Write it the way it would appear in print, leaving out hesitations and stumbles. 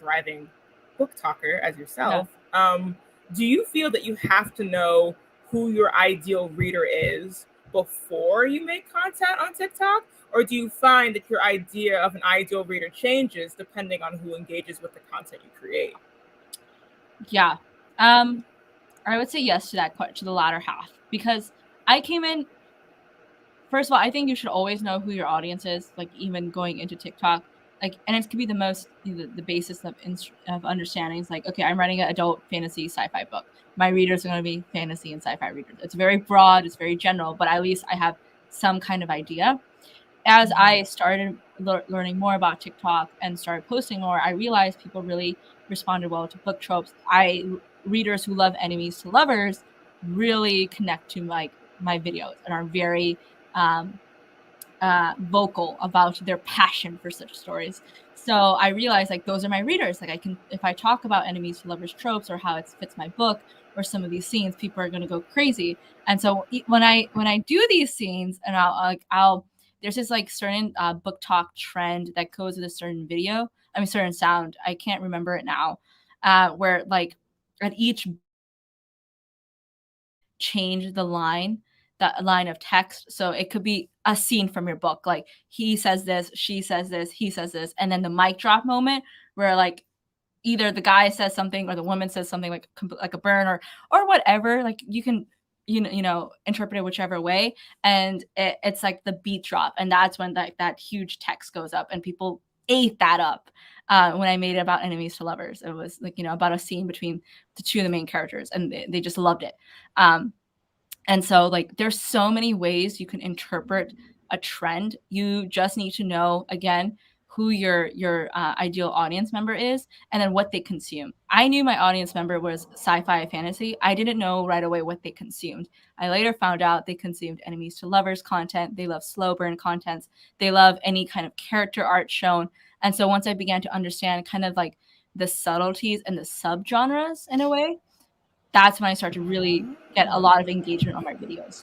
thriving book talker as yourself, do you feel that you have to know who your ideal reader is before you make content on TikTok? Or do you find that your idea of an ideal reader changes depending on who engages with the content you create? Yeah. I would say yes to that question, to the latter half, because I came in. First of all, I think you should always know who your audience is, like even going into TikTok. Like, and it could be the most the basis of understanding. It's like, okay, I'm writing an adult fantasy sci-fi book. My readers are going to be fantasy and sci-fi readers. It's very broad, it's very general, but at least I have some kind of idea. As I started learning more about TikTok and started posting more, I realized people really responded well to book tropes. Readers who love enemies to lovers really connect to my videos and are very vocal about their passion for such stories. So I realized like those are my readers. Like I can, if I talk about enemies to lovers tropes or how it fits my book or some of these scenes, people are going to go crazy. And so when I do these scenes, and I'll there's this like certain book talk trend that goes with a certain video. I mean, certain sound. I can't remember it now. Where like at each change the line, that line of text. So it could be a scene from your book, like he says this, she says this, he says this, and then the mic drop moment where like either the guy says something or the woman says something like a burn or whatever. Like you can interpret it whichever way, and it's like the beat drop, and that's when that huge text goes up, and people ate that up. When I made it about enemies to lovers, it was like about a scene between the two of the main characters, and they just loved it. And so like there's so many ways you can interpret a trend. You just need to know, again, who your ideal audience member is and then what they consume. I knew my audience member was sci-fi fantasy. I didn't know right away what they consumed. I later found out they consumed enemies to lovers content. They love slow burn contents. They love any kind of character art shown. And so once I began to understand kind of like the subtleties and the subgenres in a way, that's when I started to really get a lot of engagement on my videos.